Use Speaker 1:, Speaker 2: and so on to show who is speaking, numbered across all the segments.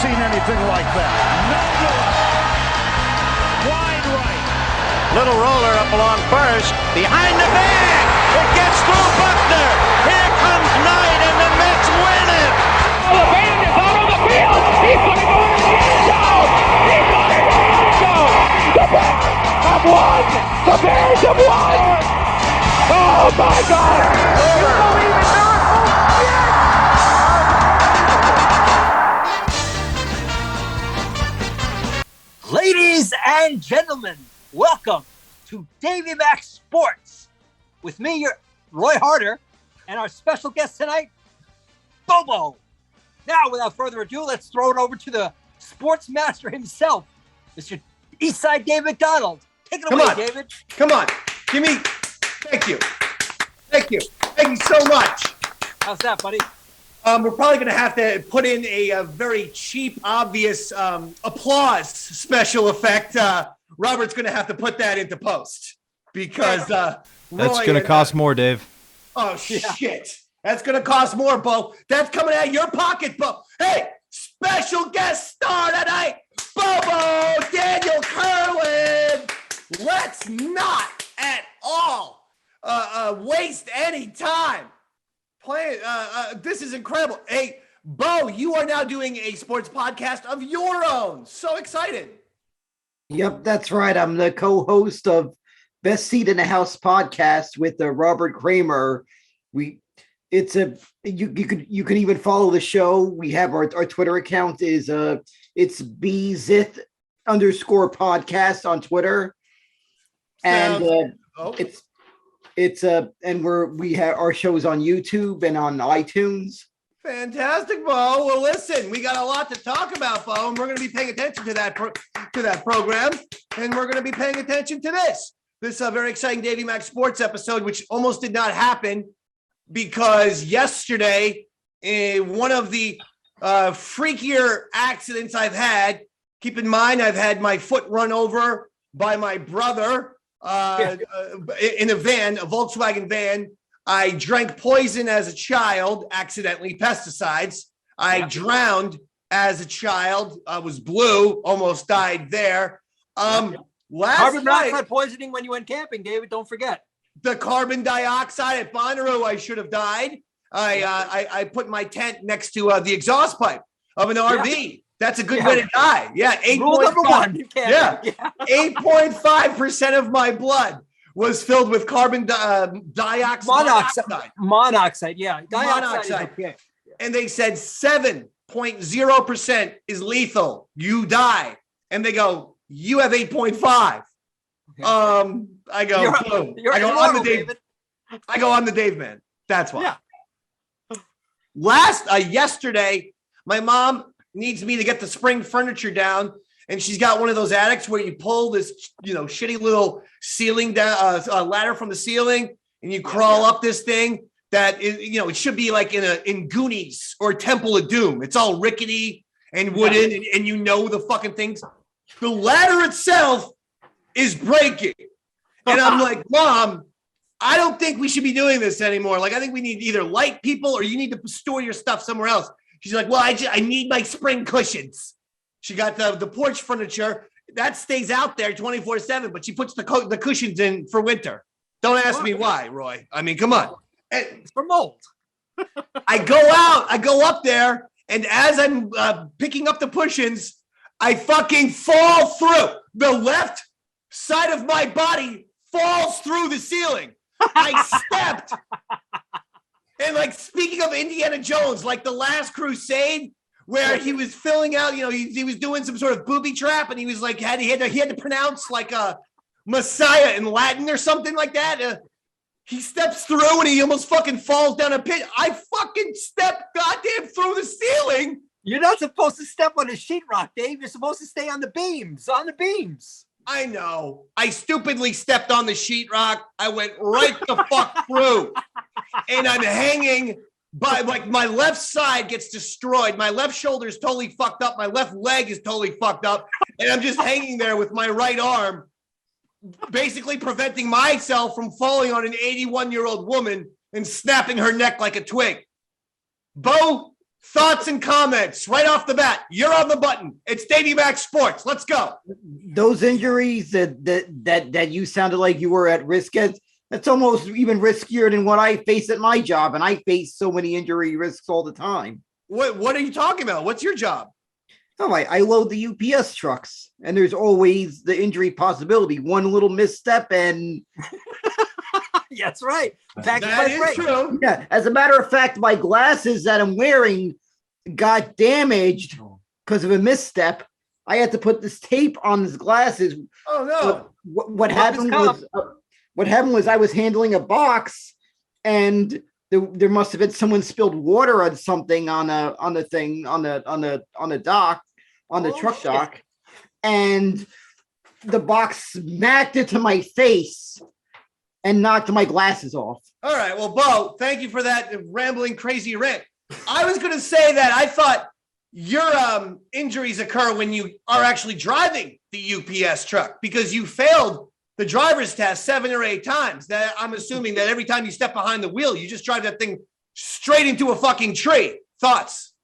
Speaker 1: seen anything like that. No good. Wide right.
Speaker 2: Little roller up along first. Behind the bag. It gets through Buckner. Here comes Knight, and the Mets win it.
Speaker 3: Oh, the band is out on the field. He's going to go into the end zone. He's going into the end zone. The Bears have won. The Bears have won. Oh, my God. You believe in miracles? Yes.
Speaker 4: Ladies and gentlemen, welcome to Davey Mac Sports. With me, your Roy Harder, and our special guest tonight, Bobo. Now, without further ado, let's throw it over to the sports master himself, Mr. Eastside Dave McDonald. Take it away, David.
Speaker 5: Come on. Give me. Thank you. Thank you. Thank you so much.
Speaker 4: How's that, buddy?
Speaker 5: We're probably going to have to put in a very cheap, obvious applause special effect. Robert's going to have to put that into post because
Speaker 6: that's going to cost more, Dave.
Speaker 5: Oh, shit. That's going to cost more, Bo. That's coming out of your pocket, Bo. Hey, special guest star tonight, Bobo Daniel Kerwin. Let's not at all waste any time. This is incredible. Hey, Bo, you are now doing a sports podcast of your own. So excited.
Speaker 7: Yep, that's right. I'm the co-host of Best Seat in the House podcast with Robert Kramer. You can even follow the show. We have our Twitter account is it's BZith_podcast on Twitter, and we have our shows on YouTube and on iTunes.
Speaker 5: Fantastic, Bo. Well, listen, we got a lot to talk about, Bo, and we're going to be paying attention to that program, and we're going to be paying attention to this very exciting Davey Mac Sports episode, which almost did not happen because yesterday, one of the freakier accidents I've had. Keep in mind, I've had my foot run over by my brother in a Volkswagen van. I drank poison as a child, accidentally, pesticides. I drowned as a child. I was blue, almost died there.
Speaker 4: Carbon dioxide poisoning when you went camping, David, don't forget.
Speaker 5: The carbon dioxide at Bonnaroo, I should have died. I put my tent next to the exhaust pipe of an RV. That's a good way to die. Yeah, 8.5% of my blood was filled with carbon dioxide.
Speaker 4: Monoxide, yeah.
Speaker 5: Monoxide. Okay. And they said 7.0% is lethal. You die. And they go, you have 8.5. Okay. I go, boom. I go, I'm the Dave man. That's why. Yeah. Yesterday, my mom needs me to get the spring furniture down, and she's got one of those attics where you pull this, shitty little ceiling down, ladder from the ceiling, and you crawl up this thing that is, it should be like in Goonies or Temple of Doom. It's all rickety and wooden, and the fucking things. The ladder itself is breaking, and I'm like, Mom, I don't think we should be doing this anymore. Like, I think we need either light people or you need to store your stuff somewhere else. She's like, well, I need my spring cushions. She got the porch furniture that stays out there 24/7, but she puts the cushions in for winter. Don't ask me why, Roy. I mean, come on.
Speaker 4: It's for mold.
Speaker 5: I go up there, and as I'm picking up the cushions, I fucking fall through. The left side of my body falls through the ceiling. I stepped. And speaking of Indiana Jones, like the Last Crusade, where he was filling out, he was doing some sort of booby trap, and he was like, he had to pronounce like a Messiah in Latin or something like that. He steps through and he almost fucking falls down a pit. I fucking stepped goddamn through the ceiling.
Speaker 4: You're not supposed to step on a sheetrock, Dave. You're supposed to stay on the beams.
Speaker 5: I know. I stupidly stepped on the sheetrock. I went right the fuck through. And I'm hanging by, my left side gets destroyed. My left shoulder is totally fucked up. My left leg is totally fucked up. And I'm just hanging there with my right arm, basically preventing myself from falling on an 81-year-old woman and snapping her neck like a twig. Bo, thoughts and comments right off the bat. You're on the button. It's Davey Mac Sports. Let's go.
Speaker 7: Those injuries that you sounded like you were at risk at, that's almost even riskier than what I face at my job. And I face so many injury risks all the time.
Speaker 5: What are you talking about? What's your job?
Speaker 7: Oh, I load the UPS trucks, and there's always the injury possibility. One little misstep and
Speaker 4: That's right. Back
Speaker 5: That is true.
Speaker 7: yeah. As a matter of fact, my glasses that I'm wearing got damaged because of a misstep. I had to put this tape on his glasses.
Speaker 5: Oh no!
Speaker 7: What happened was I was handling a box, and there must have been someone spilled water on something on the dock, on the truck dock, and the box smacked into my face and knocked my glasses off.
Speaker 5: All right. Well, Bo, thank you for that rambling, crazy rant. I was going to say that I thought your injuries occur when you are actually driving the UPS truck because you failed the driver's test 7 or 8 times. That I'm assuming that every time you step behind the wheel, you just drive that thing straight into a fucking tree. Thoughts?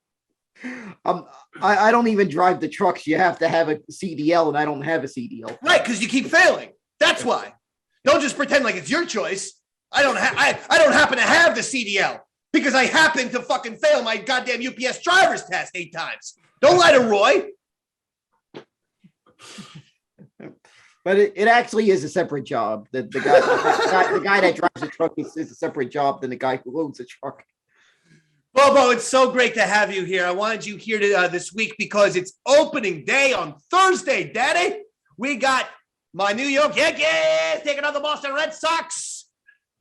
Speaker 7: I don't even drive the trucks. You have to have a CDL, and I don't have a CDL.
Speaker 5: Right, because you keep failing. That's why. Don't just pretend like it's your choice. I don't happen to have the CDL because I happen to fucking fail my goddamn UPS driver's test 8 times. Don't lie to Roy.
Speaker 7: But it actually is a separate job. The guy that drives the truck is a separate job than the guy who loads the truck.
Speaker 5: Bobo, it's so great to have you here. I wanted you here this week because it's opening day on Thursday, Daddy. We got my New York Yankees taking on the Boston Red Sox.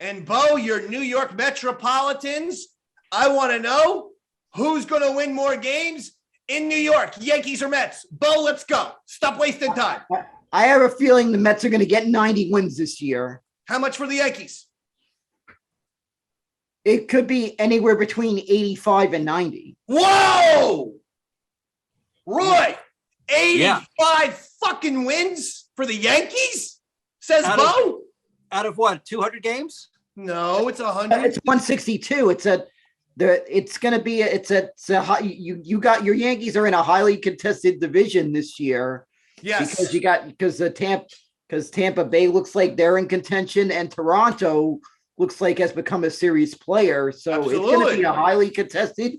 Speaker 5: And Bo, your New York Metropolitans. I want to know who's going to win more games in New York, Yankees or Mets. Bo, let's go. Stop wasting time.
Speaker 7: I have a feeling the Mets are going to get 90 wins this year.
Speaker 5: How much for the Yankees?
Speaker 7: It could be anywhere between 85 and 90.
Speaker 5: Whoa! Roy, 85 fucking wins for the Yankees? Says Bo?
Speaker 4: Out of what, 200 games?
Speaker 5: No, it's 100.
Speaker 7: It's 162. You got your Yankees are in a highly contested division this year.
Speaker 5: Yes.
Speaker 7: Because Tampa Bay looks like they're in contention, and Toronto looks like has become a serious player. So It's going to be a highly contested.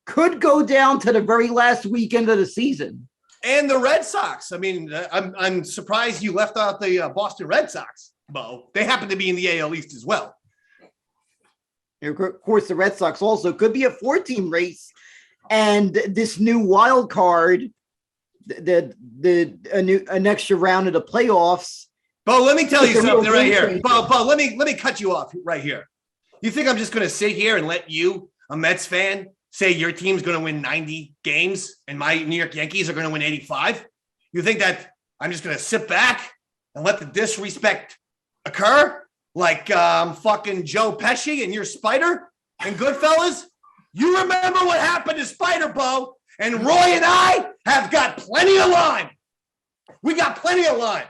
Speaker 7: Could go down to the very last weekend of the season.
Speaker 5: And the Red Sox. I mean, I'm surprised you left out the Boston Red Sox, Bo. They happen to be in the AL East as well.
Speaker 7: And of course, the Red Sox also could be a 4-team race, and this new wild card, an extra round of the playoffs.
Speaker 5: Bo, let me tell you something right here. Bo, let me cut you off right here. You think I'm just going to sit here and let you, a Mets fan, say your team's going to win 90 games and my New York Yankees are going to win 85? You think that I'm just going to sit back and let the disrespect occur like fucking Joe Pesci and your Spider and Goodfellas? You remember what happened to Spider, Bo? And Roy and I have got plenty of line. We got plenty of line.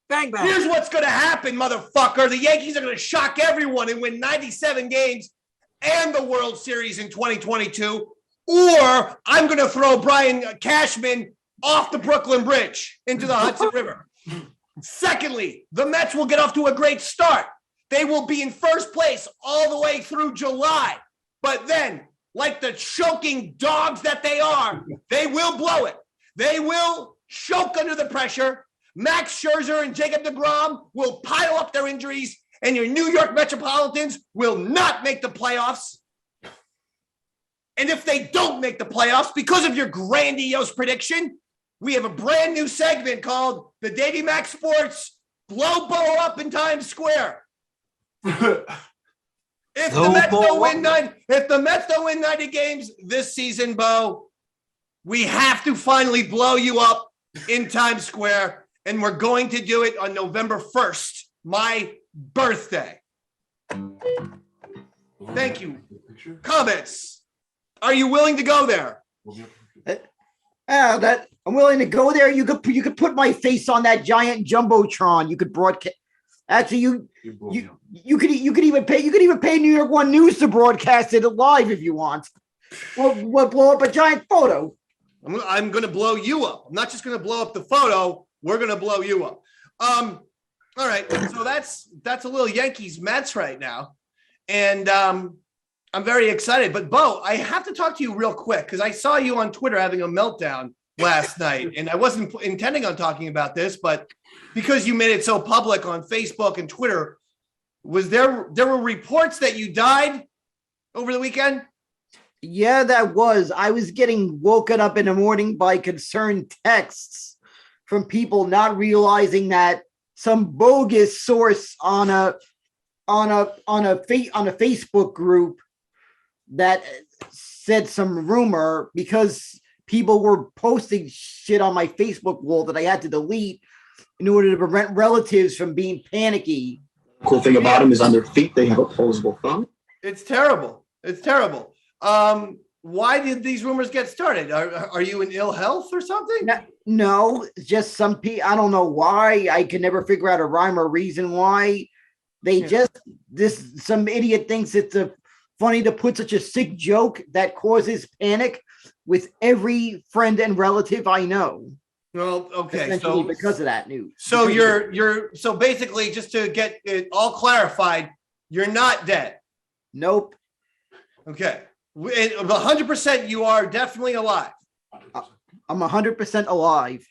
Speaker 4: Bang, bang.
Speaker 5: Here's what's going to happen, motherfucker. The Yankees are going to shock everyone and win 97 games and the World Series in 2022. Or I'm going to throw Brian Cashman off the Brooklyn Bridge into the Hudson River. Secondly, the Mets will get off to a great start. They will be in first place all the way through July. But then, like the choking dogs that they are, they will blow it. They will choke under the pressure. Max Scherzer and Jacob deGrom will pile up their injuries, and your New York Metropolitans will not make the playoffs. And if they don't make the playoffs, because of your grandiose prediction, we have a brand new segment called the Davey Mac Sports Blow Bo Up in Times Square. If the Mets don't win 90 games this season, Bo, we have to finally blow you up in Times Square, and we're going to do it on November 1st, my birthday. Thank you. Comments? Are you willing to go there?
Speaker 7: I'm willing to go there. You could put my face on that giant jumbotron. You could broadcast. Actually, you could even pay New York One News to broadcast it live if you want. We'll blow up a giant photo.
Speaker 5: I'm going to blow you up. I'm not just going to blow up the photo. We're going to blow you up. All right. So that's a little Yankees Mets right now. And I'm very excited. But Bo, I have to talk to you real quick because I saw you on Twitter having a meltdown last night. And I wasn't intending on talking about this, but because you made it so public on Facebook and Twitter, there were reports that you died over the weekend?
Speaker 7: Yeah, that was. I was getting woken up in the morning by concerned texts from people not realizing that some bogus source on a Facebook group that said some rumor, because people were posting shit on my Facebook wall that I had to delete in order to prevent relatives from being panicky.
Speaker 8: Cool thing about them is on their feet they have opposable thumb.
Speaker 5: It's terrible. It's terrible. Why did these rumors get started? Are you in ill health or something?
Speaker 7: No, just some people. I don't know why. I can never figure out a rhyme or reason why. Some idiot thinks it's funny to put such a sick joke that causes panic with every friend and relative I know.
Speaker 5: Well, okay.
Speaker 7: Essentially because of that news.
Speaker 5: So so basically, just to get it all clarified, you're not dead.
Speaker 7: Nope.
Speaker 5: Okay. 100% you are definitely alive.
Speaker 7: I'm 100% alive.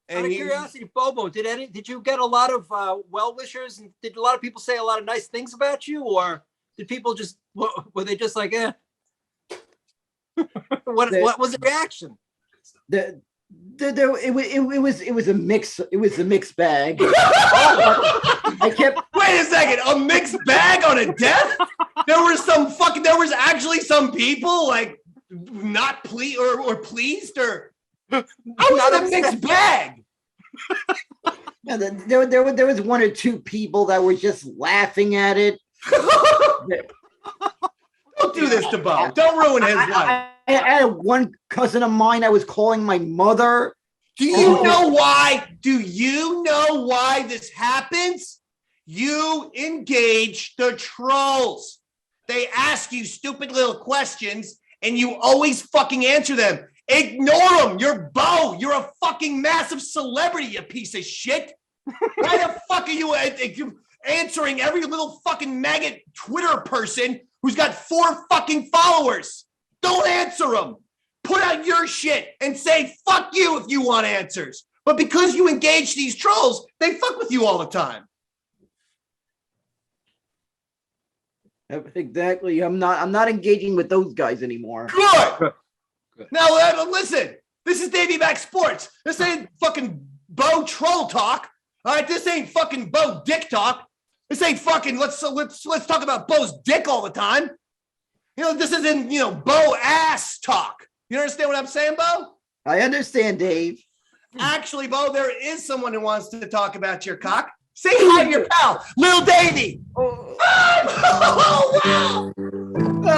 Speaker 4: Out of curiosity, Bobo, did you get a lot of well wishers, and did a lot of people say a lot of nice things about you, or did people just were they just like, eh? What was the reaction?
Speaker 7: It was a mix. It was a mixed bag. I kept.
Speaker 5: Wait a second. A mixed bag on a death? There was actually some people like not pleased or pleased or. How was it a mixed bag?
Speaker 7: Yeah, there was one or two people that were just laughing at it.
Speaker 5: Don't do this to Bo. Don't ruin his life.
Speaker 7: I had one cousin of mine I was calling my mother.
Speaker 5: Do you know why? Do you know why this happens? You engage the trolls. They ask you stupid little questions and you always fucking answer them. Ignore them. You're Bo. You're a fucking massive celebrity, you piece of shit. Why the fuck are you answering every little fucking maggot Twitter person who's got 4 fucking followers? Don't answer them. Put out your shit and say fuck you if you want answers. But because you engage these trolls, they fuck with you all the time.
Speaker 7: Exactly. I'm not engaging with those guys anymore.
Speaker 5: Good. Now listen. This is Davey Back Sports. This ain't fucking Bo troll talk. All right, this ain't fucking Bo dick talk. This ain't fucking let's talk about Bo's dick all the time. You know, this isn't, Bo ass talk. You understand what I'm saying, Bo?
Speaker 7: I understand, Dave.
Speaker 5: Actually, Bo, there is someone who wants to talk about your cock. Say hi to your pal, Little Davey.
Speaker 7: Oh, wow.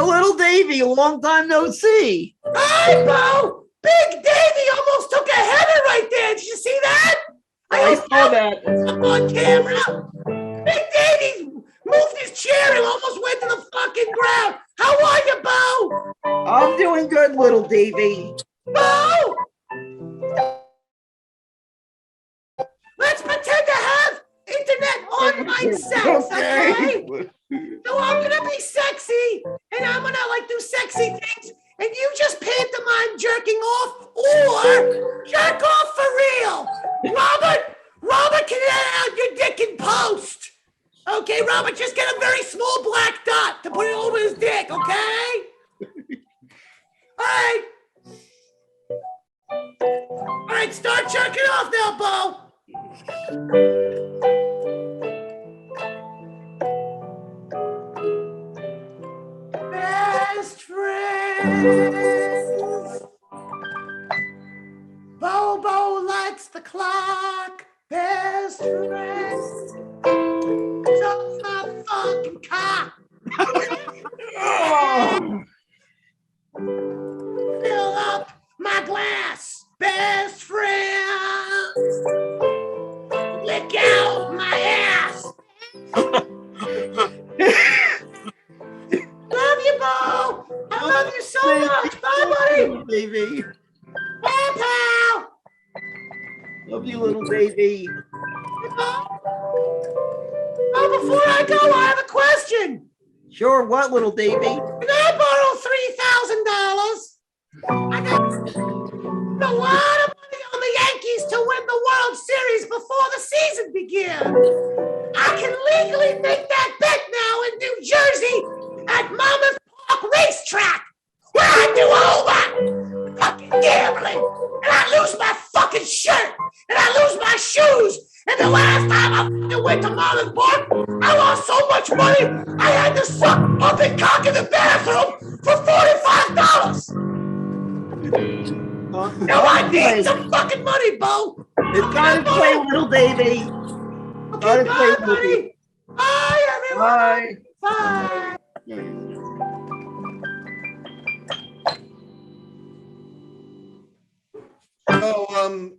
Speaker 7: Little Davey, a long time no see.
Speaker 5: Hi, Bo. Big Davey almost took a header right there. Did you see that?
Speaker 7: I saw that.
Speaker 5: Up on camera. Big Davey moved his chair and almost went to the fucking ground. How are you, Bo?
Speaker 7: I'm doing good, Little Davey.
Speaker 5: Bo! Let's pretend to have internet online sex, okay? So I'm gonna be sexy, and I'm gonna do sexy things, and you just pantomime jerking off, or jerk off for real. Robert can edit out your dick in post. Okay, Robert, just get a very small black dot to put it over his dick, okay? All right, start jerking off now, Bo. Best friends. Bobo likes the clock. Best friends. Suck my fucking cock. Fill up my glass. Best friends. Lick out my ass. Love you, Bo. I love you so much. Bye, buddy.
Speaker 7: Davey.
Speaker 5: Bye, pal.
Speaker 7: Love you, little Davey.
Speaker 5: Oh, before I go, I have a question.
Speaker 7: Sure, what, little Davey?
Speaker 5: Can I borrow $3,000? I got a lot of money on the Yankees to win the World Series before the season begins. I can legally make that bet now in New Jersey at Monmouth Park Racetrack, where I do all my fucking gambling, and I lose my fucking shirt, and I lose my shoes. And the last time I went to Monmouth Park, I lost so much money, I had to suck up and cock in the bathroom for $45. Now I need some fucking money, Bo.
Speaker 7: It's time to play, little Davey.
Speaker 5: Okay, bye, buddy. Bye, everyone.
Speaker 7: Bye.
Speaker 5: Bye. So,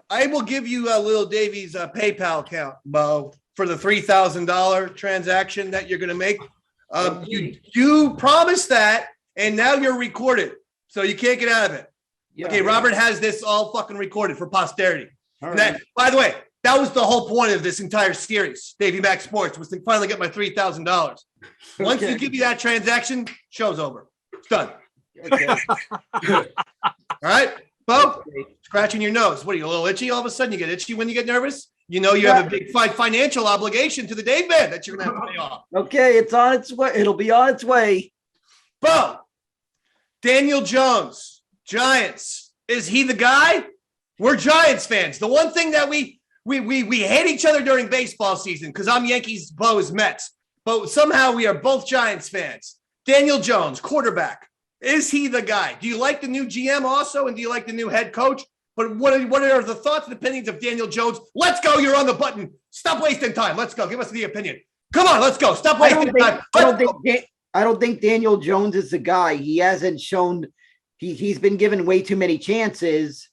Speaker 5: I will give you little Davey's PayPal account, Bo, for the $3,000 transaction that you're going to make. You promised that, and now you're recorded, so you can't get out of it.
Speaker 7: Yeah.
Speaker 5: Okay, Robert has this all fucking recorded for posterity.
Speaker 7: All
Speaker 5: And that, by the way, that was the whole point of this entire series, Davey Mac Sports, was to finally get my $3,000. Once you give me that transaction, show's over. It's done.
Speaker 7: Okay.
Speaker 5: All right, Bo, scratching your nose. What are you, a little itchy all of a sudden? You get itchy when you get nervous? You know you have a big financial obligation to the Dave Band that you're going to have to pay off.
Speaker 7: Okay, it's on its way. It'll be on its way.
Speaker 5: Bo, Daniel Jones, Giants. Is he the guy? We're Giants fans. The one thing that we hate each other during baseball season because I'm Yankees, Bo is Mets. But somehow we are both Giants fans. Daniel Jones, quarterback. Is he the guy? Do you like the new GM also? And do you like the new head coach? But what are the thoughts and opinions of Daniel Jones? Let's go. You're on the button. Stop wasting time. Let's go. Give us the opinion. Come on, let's go. Stop wasting time.
Speaker 7: I don't think Daniel Jones is the guy. He hasn't shown. He's been given way too many chances.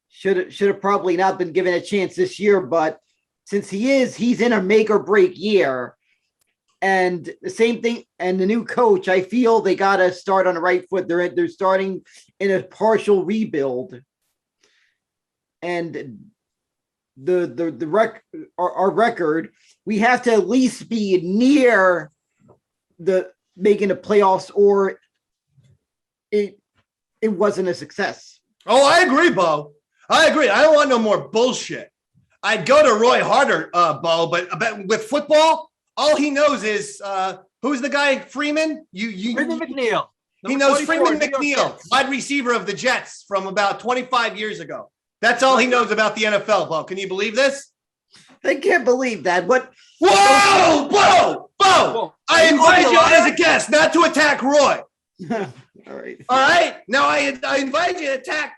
Speaker 7: Should have probably not been given a chance this year. But since he's in a make or break year. And the same thing, and the new coach, I feel they got to start on the right foot. They're starting in a partial rebuild. And our record, we have to at least be near the making the playoffs, or it wasn't a success.
Speaker 5: Oh, I agree, Bo. I agree. I don't want no more bullshit. I'd go to Roy Harder, Bo, but with football, all he knows is who's the guy? Freeman?
Speaker 4: Freeman McNeil.
Speaker 5: He knows Freeman McNeil, wide receiver of the Jets from about 25 years ago. That's all he knows about the NFL, Bo. Can you believe this?
Speaker 7: I can't believe that. What?
Speaker 5: Whoa, Bo! I invite you as a guest, not to attack Roy.
Speaker 7: All right.
Speaker 5: All right? Now I invite you to attack.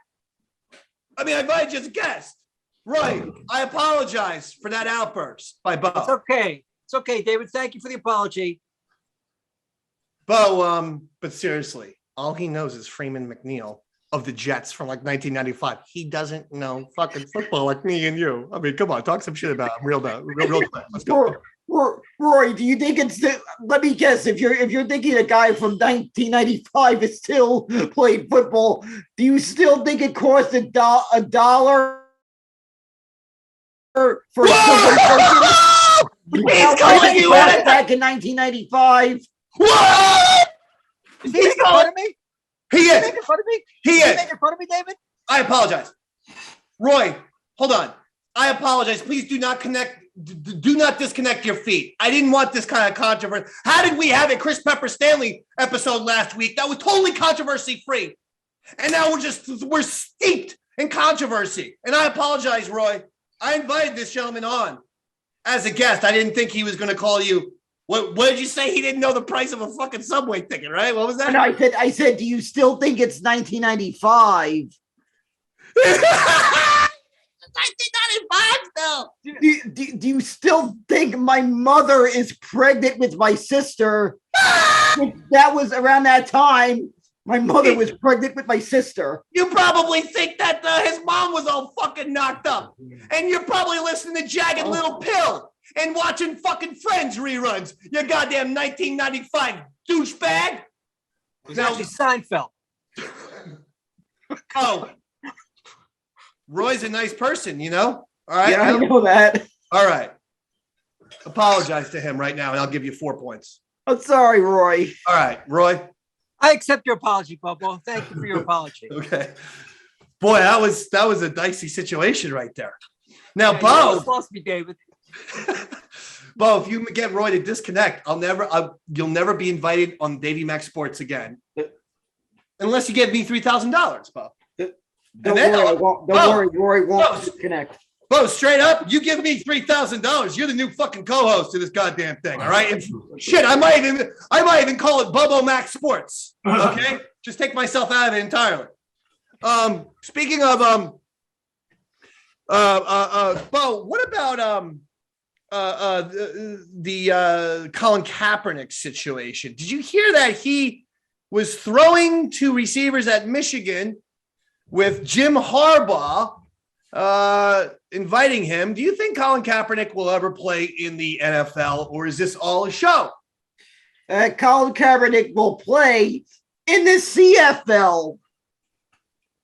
Speaker 5: I invite you as a guest. Roy, I apologize for that outburst by Bo.
Speaker 4: It's okay. It's okay, David. Thank you for the apology.
Speaker 5: Bo, but seriously, all he knows is Freeman McNeil of the Jets from like 1995. He doesn't know fucking football like me and you. Come on, talk some shit about him. Real quick. Let's go.
Speaker 7: Roy, do you think let me guess, if you're thinking a guy from 1995 is still playing football, do you still think it cost a dollar for
Speaker 5: He's calling you out
Speaker 7: back in 1995?
Speaker 5: What?
Speaker 4: Is he making fun of me?
Speaker 5: He is.
Speaker 4: Making fun of me?
Speaker 5: He
Speaker 4: Is he
Speaker 5: is.
Speaker 4: making fun of me, David?
Speaker 5: I apologize. Roy, hold on. I apologize. Please do not disconnect your feet. I didn't want this kind of controversy. How did we have a Chris Pepper Stanley episode last week that was totally controversy free? And now we're steeped in controversy. And I apologize, Roy. I invited this gentleman on as a guest. I didn't think he was going to call you. What did you say? He didn't know the price of a fucking subway ticket, right? What was that?
Speaker 7: No, I said, do you still think it's 1995?
Speaker 5: 1995 still.
Speaker 7: Do you still think my mother is pregnant with my sister? That was around that time. My mother was pregnant with my sister.
Speaker 5: You probably think that his mom was all fucking knocked up. And you're probably listening to Jagged Little Pill and watching fucking Friends reruns. You goddamn 1995 douchebag.
Speaker 4: It was actually Seinfeld.
Speaker 5: Oh, Roy's a nice person, you know? All right.
Speaker 7: Yeah, I know that.
Speaker 5: All right. Apologize to him right now, and I'll give you 4 points.
Speaker 7: I'm sorry, Roy.
Speaker 5: All right, Roy.
Speaker 4: I accept your apology, Bobo. Thank you for your apology.
Speaker 5: Okay. Boy, that was a dicey situation right there. Now,
Speaker 4: Yeah, you
Speaker 5: Bo.
Speaker 4: almost lost me, David.
Speaker 5: Bo, if you get Roy to disconnect, you'll never be invited on Davey Max Sports again, unless you give me $3,000, Bo.
Speaker 7: Don't worry, Roy won't disconnect.
Speaker 5: Bo, straight up, you give me $3,000. You're the new fucking co-host to this goddamn thing. All right. Shit, I might even call it Bobo Max Sports. Okay, just take myself out of it entirely. Speaking of Bo, what about the Colin Kaepernick situation? Did you hear that he was throwing to receivers at Michigan with Jim Harbaugh inviting him? Do you think Colin Kaepernick will ever play in the NFL, or is this all a show?
Speaker 7: Colin Kaepernick will play in the CFL.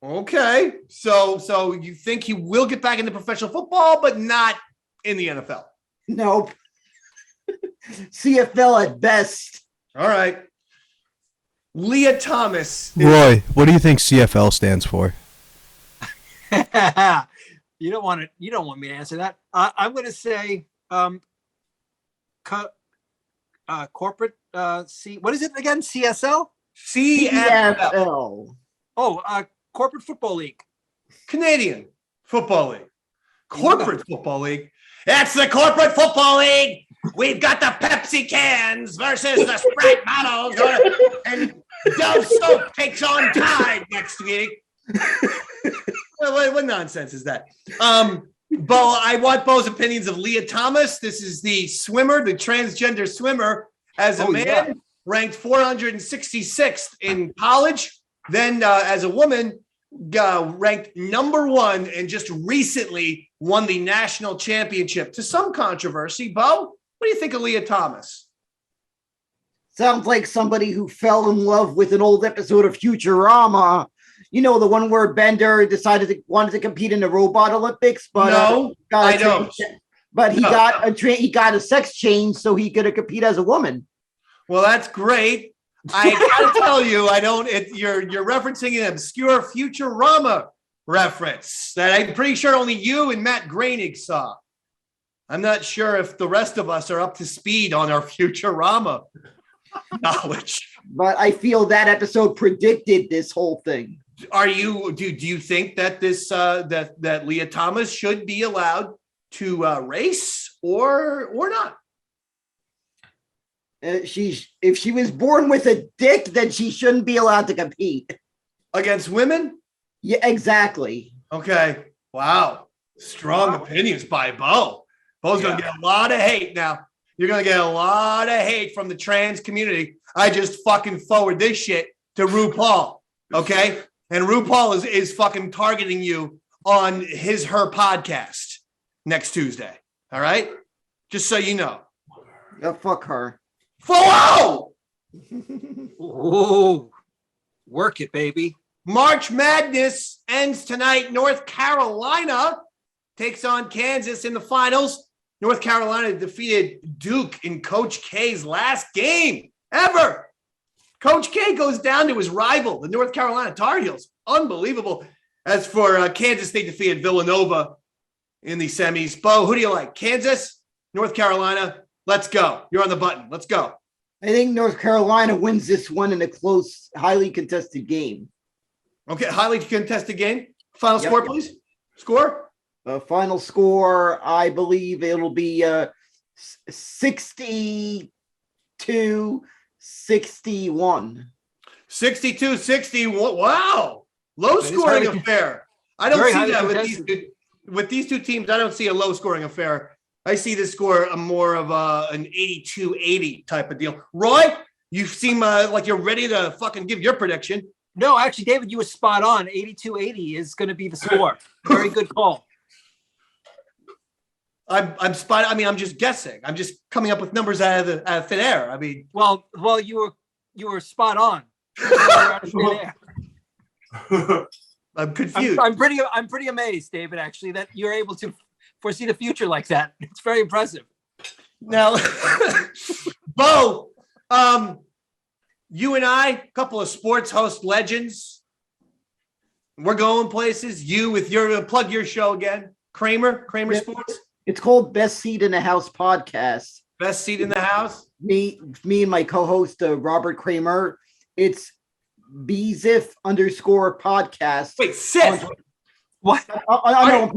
Speaker 5: Okay, so you think he will get back into professional football, but not in the NFL?
Speaker 7: Nope. CFL at best.
Speaker 5: All right. Leah Thomas.
Speaker 6: Roy, what do you think CFL stands for?
Speaker 4: You don't want me to answer that. I'm going to say corporate what is it again? CSL?
Speaker 5: CFL.
Speaker 4: Oh, Corporate Football League.
Speaker 5: Canadian Football League. Corporate Football League. That's the Corporate Football League. We've got the Pepsi cans versus the Sprite bottles. And Dove Soap takes on Tide next week. What nonsense is that? Bo, I want Bo's opinions of Leah Thomas. This is the swimmer, the transgender swimmer, as a man, ranked 466th in college. Then as a woman, ranked number 1 and just recently won the national championship to some controversy. Bo, what do you think of Leah Thomas?
Speaker 7: Sounds like somebody who fell in love with an old episode of Futurama. You know, the one where Bender wanted to compete in the robot Olympics, but
Speaker 5: no, I don't.
Speaker 7: But he got a sex change so he could compete as a woman.
Speaker 5: Well, that's great. I gotta tell you, I don't. You're referencing an obscure Futurama reference that I'm pretty sure only you and Matt Groening saw. I'm not sure if the rest of us are up to speed on our Futurama knowledge.
Speaker 7: But I feel that episode predicted this whole thing.
Speaker 5: Do you think that this that Leah Thomas should be allowed to race or not?
Speaker 7: If she was born with a dick, then she shouldn't be allowed to compete
Speaker 5: Against women?
Speaker 7: Yeah, exactly.
Speaker 5: Okay. Wow. Strong opinions by Bo. Bo's going to get a lot of hate now. You're going to get a lot of hate from the trans community. I just fucking forward this shit to RuPaul. Okay? And RuPaul is fucking targeting you on her podcast next Tuesday. All right? Just so you know.
Speaker 7: Yeah, fuck her.
Speaker 5: Follow!
Speaker 4: Ooh, work it, baby.
Speaker 5: March Madness ends tonight. North Carolina takes on Kansas in the finals. North Carolina defeated Duke in Coach K's last game ever. Coach K goes down to his rival, the North Carolina Tar Heels. Unbelievable. As for Kansas, they defeated Villanova in the semis. Bo, who do you like? Kansas, North Carolina? Let's go. You're on the button. Let's go.
Speaker 7: I think North Carolina wins this one in a close, highly contested game.
Speaker 5: Okay, highly contested game. Final score, please. Score?
Speaker 7: Final score, I believe it'll be 62-61.
Speaker 5: 62-61. Wow. Low scoring affair. I don't see that with these two teams. I don't see a low scoring affair. I see this score more of an 82-80 type of deal. Roy, you seem like you're ready to fucking give your prediction.
Speaker 4: No, actually, David, you were spot on. 82-80 is going to be the score. Very good call.
Speaker 5: I'm spot. I mean, I'm just guessing. I'm just coming up with numbers out of thin air. I mean,
Speaker 4: well, you were spot on. Out of thin air.
Speaker 5: I'm confused.
Speaker 4: I'm pretty amazed, David, actually, that you're able to foresee the future like that. It's very impressive.
Speaker 5: Now, Bo, you and I, a couple of sports host legends. We're going places. You with your plug your show again, Kramer Sports.
Speaker 7: It's called Best Seat in the House podcast.
Speaker 5: Best seat in the house.
Speaker 7: Me and my co-host Robert Kramer. It's BZIF_podcast.
Speaker 5: Wait, Sif.
Speaker 4: What?
Speaker 7: I'm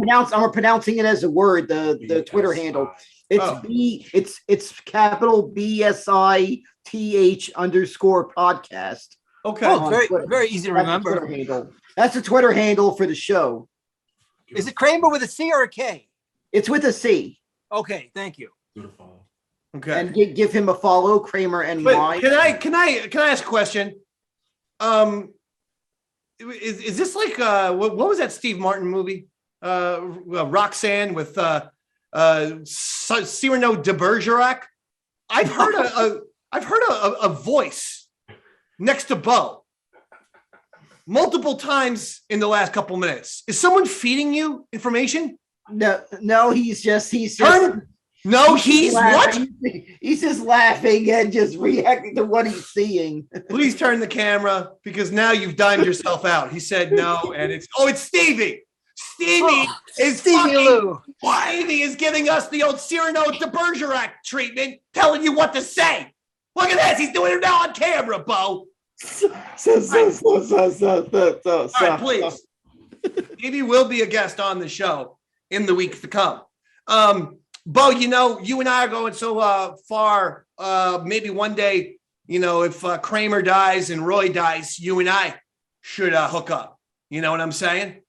Speaker 7: pronouncing it as a word. The Twitter handle. It's capital BSITH _podcast.
Speaker 5: Okay.
Speaker 4: Oh, very easy to remember.
Speaker 7: That's the Twitter handle for the show.
Speaker 4: Is it Kramer with a C or a K?
Speaker 7: It's with a C.
Speaker 4: Okay, thank you.
Speaker 5: Okay.
Speaker 7: And give him a follow, Kramer NY.
Speaker 5: But can I ask a question? Is this like what was that Steve Martin movie? Roxanne with Cyrano de Bergerac. I've heard a voice next to Bo multiple times in the last couple minutes. Is someone feeding you information?
Speaker 7: No, he's just
Speaker 5: No, he's
Speaker 7: laughing.
Speaker 5: what?
Speaker 7: He's just laughing and just reacting to what he's seeing.
Speaker 5: Please turn the camera because now you've dimed yourself out. He said no, and it's Stevie. Stevie Stevie is giving us the old Cyrano de Bergerac treatment, telling you what to say. Look at this. He's doing it now on camera, Bo. All right, please. Stevie will be a guest on the show in the weeks to come. Bo, you and I are going so far. Maybe one day, if Kramer dies and Roy dies, you and I should hook up. You know what I'm saying?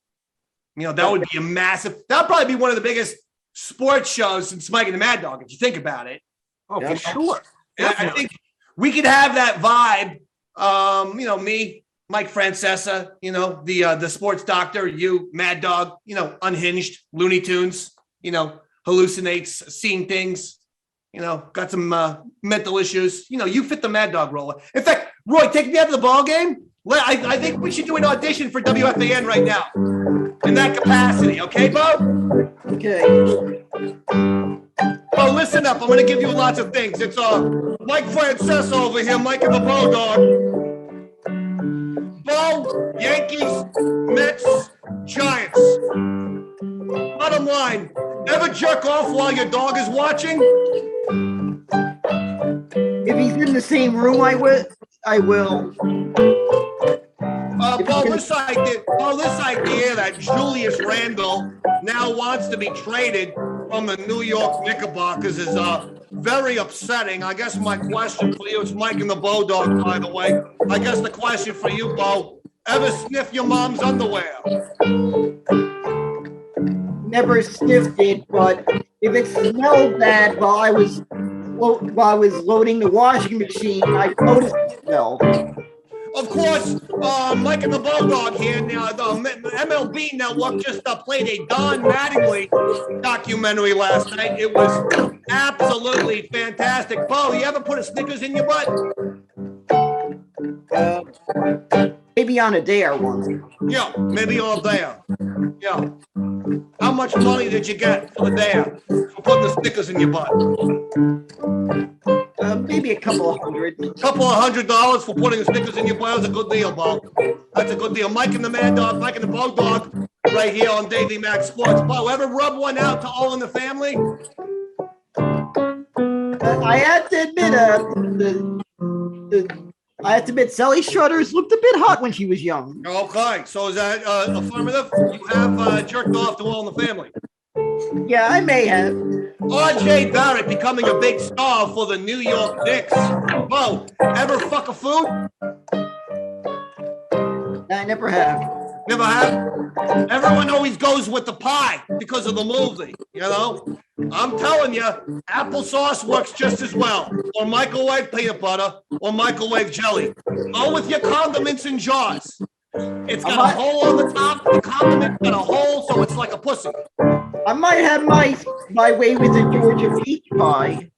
Speaker 5: That would be a massive. That would probably be one of the biggest sports shows since Mike and the Mad Dog, if you think about it.
Speaker 4: Oh, for sure.
Speaker 5: I think we could have that vibe. Me, Mike Francesa, the sports doctor, you, Mad Dog, unhinged, Looney Tunes, hallucinates, seeing things, got some mental issues. You fit the Mad Dog role. In fact, Roy, take me out to the ball game. I think we should do an audition for WFAN right now in that capacity. Okay, Bo?
Speaker 7: Okay.
Speaker 5: Bo, listen up. I'm going to give you lots of things. It's Mike Francesa over here, Mike and the Bulldog. Bo, Yankees, Mets, Giants. Bottom line, ever jerk off while your dog is watching?
Speaker 7: If he's in the same room, I will.
Speaker 5: This idea that Julius Randle now wants to be traded from the New York Knickerbockers is very upsetting. I guess my question for you, it's Mike and the Bulldog, by the way. I guess the question for you, Bo, ever sniff your mom's underwear?
Speaker 7: Never sniffed it, but if it smelled bad while I was loading the washing machine, I noticed the smell.
Speaker 5: Of course, Mike and the Bulldog here. Now, the MLB Network just played a Don Mattingly documentary last night. It was absolutely fantastic. Bo, you ever put a Snickers in your butt?
Speaker 7: Maybe on a dare once.
Speaker 5: Yeah, maybe on a dare. Yeah. How much money did you get for the dare for putting the Snickers in your butt?
Speaker 7: Maybe a couple of hundred.
Speaker 5: Couple of $100 for putting the Snickers in your butt. That's a good deal, Bo. That's a good deal. Mike and the Mad Dog, Mike and the Bulldog, right here on Davey Max Sports. Bo, ever rub one out to All in the Family?
Speaker 7: I have to admit, Sally Struthers looked a bit hot when she was young.
Speaker 5: Okay, so is that affirmative? You have jerked off to All in the Family.
Speaker 7: Yeah, I may have.
Speaker 5: R.J. Barrett becoming a big star for the New York Knicks. Bo, ever fuck a food?
Speaker 7: I never have.
Speaker 5: Never have? Everyone always goes with the pie because of the movie, I'm telling you, applesauce works just as well. Or microwave peanut butter or microwave jelly. Go with your condiments in jars. It's got a hole on the top. The condiment's got a hole, so it's like a pussy.
Speaker 7: I might have my way with the Georgia peach pie.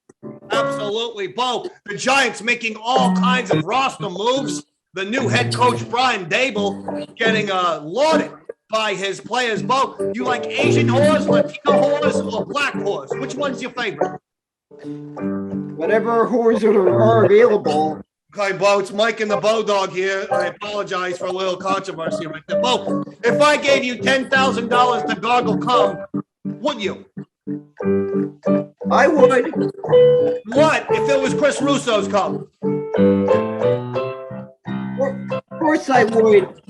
Speaker 5: Absolutely, Bo. The Giants making all kinds of roster moves. The new head coach, Brian Dable, getting lauded by his players. Bo, you like Asian horse, Latino horse, or black horse? Which one's your favorite?
Speaker 7: Whatever whores are available.
Speaker 5: Okay, Bo, it's Mike and the Dawg here. I apologize for a little controversy right there. Bo, if I gave you $10,000 to gargle cum, would you?
Speaker 7: I would.
Speaker 5: What if it was Chris Russo's cum?
Speaker 7: Of course I would.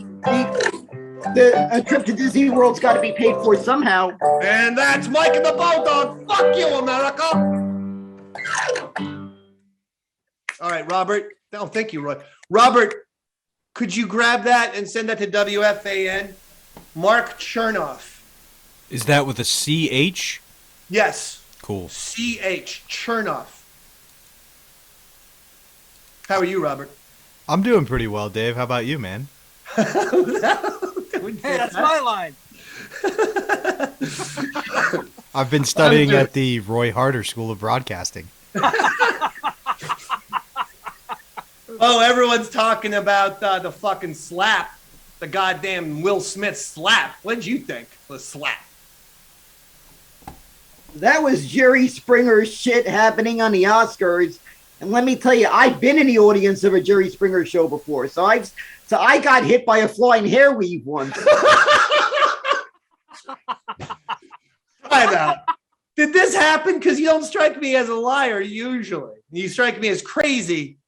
Speaker 7: A trip to Disney World's got to be paid for somehow.
Speaker 5: And that's Mike and the Dawg. Fuck you, America. All right, Robert. Oh, thank you, Roy. Robert, could you grab that and send that to WFAN? Mark Chernoff.
Speaker 6: Is that with a CH?
Speaker 5: Yes.
Speaker 6: Cool.
Speaker 5: CH Chernoff. How are you, Robert?
Speaker 6: I'm doing pretty well, Dave. How about you, man?
Speaker 4: Hey, that's my line.
Speaker 6: I've been studying at the Roy Harder School of Broadcasting.
Speaker 5: Oh, everyone's talking about the fucking slap. The goddamn Will Smith slap. What did you think? The slap.
Speaker 7: That was Jerry Springer shit happening on the Oscars. And let me tell you, I've been in the audience of a Jerry Springer show before. So I got hit by a flying hair weave once.
Speaker 5: Try that. Did this happen? Because you don't strike me as a liar usually. You strike me as crazy.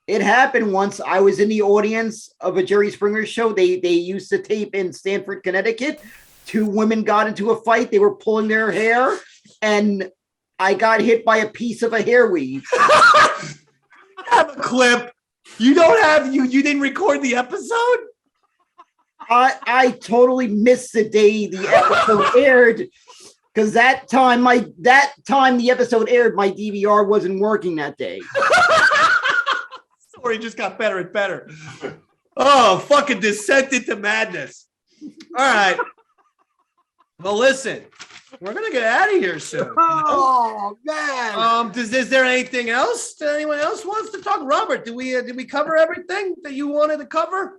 Speaker 7: It happened once. I was in the audience of a Jerry Springer show. They used to tape in Stamford, Connecticut. Two women got into a fight. They were pulling their hair, and I got hit by a piece of a hair weave.
Speaker 5: I have a clip. You don't have you didn't record the episode?
Speaker 7: I totally missed the day the episode aired, because that time the episode aired, my DVR wasn't working that day.
Speaker 5: Story just got better and better. Oh, fucking descent into madness. All right. Well, listen, we're gonna get out of here soon.
Speaker 7: Oh man.
Speaker 5: Is there anything else? Anyone else wants to talk? Robert, did we cover everything that you wanted to cover?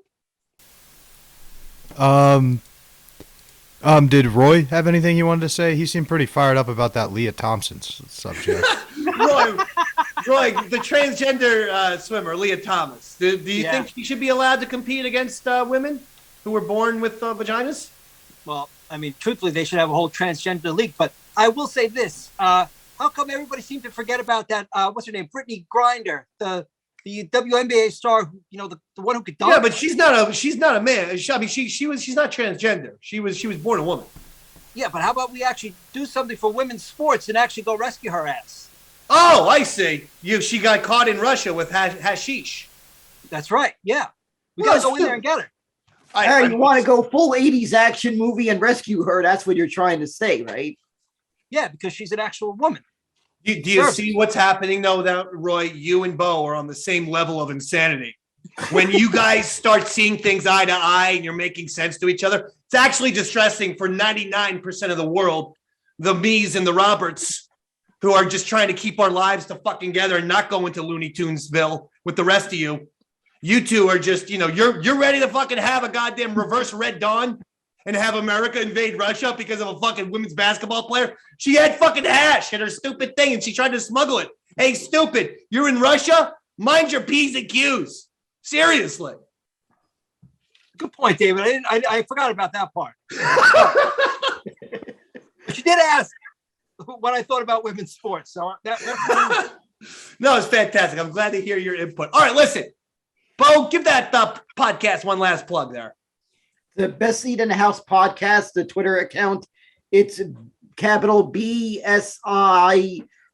Speaker 6: Did Roy have anything he wanted to say? He seemed pretty fired up about that Leah Thompson subject.
Speaker 5: Roy, the transgender swimmer, Leah Thomas. Do you think she should be allowed to compete against women who were born with vaginas?
Speaker 4: Well, I mean, truthfully, they should have a whole transgender league. But I will say this: how come everybody seemed to forget about that? What's her name? Brittany Griner, the WNBA star, the one who could dunk.
Speaker 5: Yeah, but she's not a man. I mean, she's not transgender. She was born a woman.
Speaker 4: Yeah, but how about we actually do something for women's sports and actually go rescue her ass?
Speaker 5: Oh, I see. She got caught in Russia with hashish.
Speaker 4: That's right. Yeah, we gotta go in there and get her.
Speaker 7: You want to go full 80s action movie and rescue her? That's what you're trying to say, right?
Speaker 4: Yeah, because she's an actual woman.
Speaker 5: Do you see what's happening, though, that, Roy? You and Bo are on the same level of insanity. When you guys start seeing things eye to eye and you're making sense to each other, it's actually distressing for 99% of the world, the me's and the Roberts, who are just trying to keep our lives to fucking together and not go into Looney Tunesville with the rest of you. You two are just, you're ready to fucking have a goddamn reverse Red Dawn and have America invade Russia because of a fucking women's basketball player. She had fucking hash in her stupid thing and she tried to smuggle it. Hey, stupid, you're in Russia? Mind your P's and Q's. Seriously.
Speaker 4: Good point, David. I forgot about that part. But you did ask what I thought about women's sports. So that's
Speaker 5: No, it's fantastic. I'm glad to hear your input. All right, listen. Bo, give that podcast one last plug there.
Speaker 7: The Best Seat in the House podcast, the Twitter account, it's capital BSITH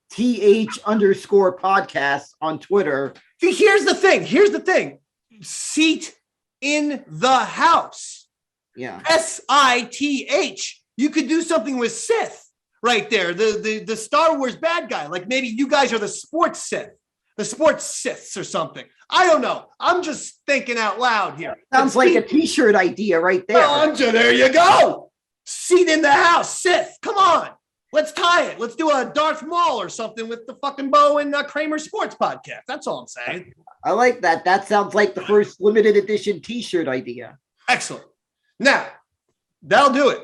Speaker 7: _podcast on Twitter.
Speaker 5: See, here's the thing. Seat in the house.
Speaker 7: Yeah.
Speaker 5: SITH. You could do something with Sith right there. The Star Wars bad guy. Like maybe you guys are the sports Sith. The sports Siths or something. I don't know. I'm just thinking out loud here.
Speaker 7: Sounds like a t-shirt idea right there.
Speaker 5: There you go. Seat in the house, Sith. Come on. Let's tie it. Let's do a Darth Maul or something with the fucking Bo and Kramer Sports podcast. That's all I'm saying.
Speaker 7: I like that. That sounds like the first limited edition t-shirt idea.
Speaker 5: Excellent. Now, That'll do it.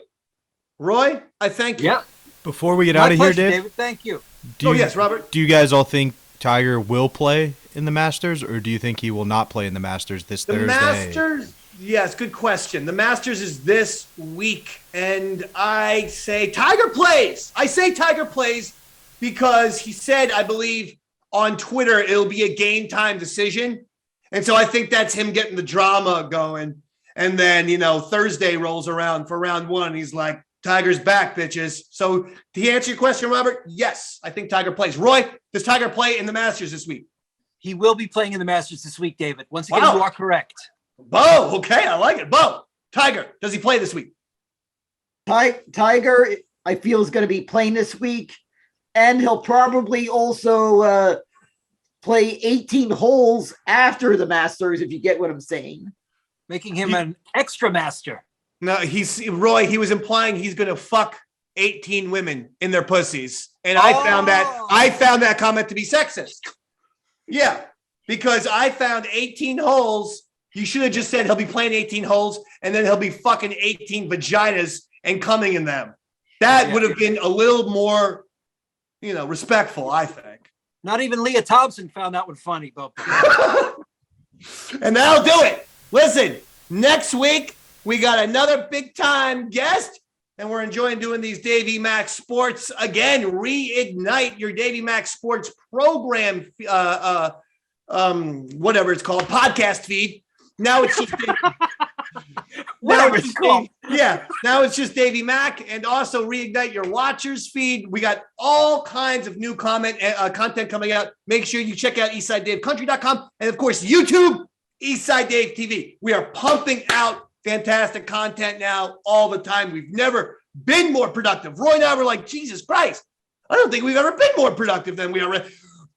Speaker 5: Roy, I thank you.
Speaker 4: Yeah.
Speaker 6: Before we get
Speaker 4: My
Speaker 6: out of here,
Speaker 4: pleasure,
Speaker 6: Dave,
Speaker 4: David. Thank you.
Speaker 5: Yes, Robert.
Speaker 6: Do you guys all think Tiger will play in the Masters, or do you think he will not play in the Masters this
Speaker 5: The
Speaker 6: Thursday?
Speaker 5: Masters, yes, good question. The Masters is this week, and I say Tiger plays. I say Tiger plays because he said, I believe, on Twitter, it'll be a game time decision. And so I think that's him getting the drama going. And then, Thursday rolls around for round one. He's like, Tiger's back, bitches. So to answer your question, Robert, yes, I think Tiger plays. Roy, does Tiger play in the Masters this week?
Speaker 4: He will be playing in the Masters this week, David. Once again,
Speaker 5: Wow.
Speaker 4: you are correct.
Speaker 5: Bo, okay, I like it. Bo, Tiger, does he play this week?
Speaker 7: Tiger, I feel, is going to be playing this week, and he'll probably also play 18 holes after the Masters, if you get what I'm saying.
Speaker 4: Making him an extra master.
Speaker 5: No, Roy, he was implying he's going to fuck 18 women in their pussies. And I found that comment to be sexist. Yeah, because I found 18 holes. You should have just said he'll be playing 18 holes and then he'll be fucking 18 vaginas and coming in them. That would have been a little more, respectful, I think.
Speaker 4: Not even Leah Thompson found that one funny, but
Speaker 5: And that'll do it. Listen, next week, we got another big time guest, and we're enjoying doing these Davey Max Sports again. Reignite your Davey Max Sports program, whatever it's called, podcast feed. Now it's just
Speaker 4: whatever it's called.
Speaker 5: Now it's just Davey Mac, and also reignite your watchers feed. We got all kinds of new content coming out. Make sure you check out EastsideDaveCountry.com, and of course YouTube, Eastside Dave TV. We are pumping out fantastic content now all the time. We've never been more productive. Roy and I were like, Jesus Christ, I don't think we've ever been more productive than we are.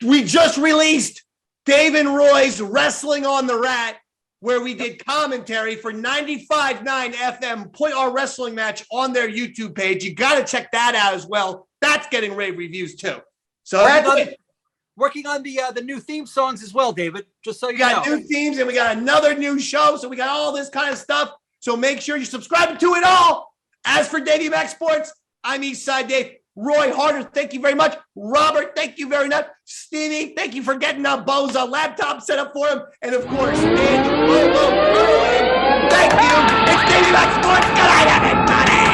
Speaker 5: We just released Dave and Roy's Wrestling on the Rat, where we did commentary for 95.9 FM, put our wrestling match on their YouTube page. You got to check that out as well. That's getting rave reviews too. So that's it.
Speaker 4: Working on the new theme songs as well, David, just so you
Speaker 5: We got
Speaker 4: know.
Speaker 5: new themes and we got another new show. So we got all this kind of stuff. So make sure you subscribe to it all. As for Davey Max Sports, I'm Eastside Dave. Roy Harder, thank you very much. Robert, thank you very much. Stevie, thank you for getting Bo's laptop set up for him. And of course, Daniel, thank you. It's Davey Max Sports. Good night, everybody.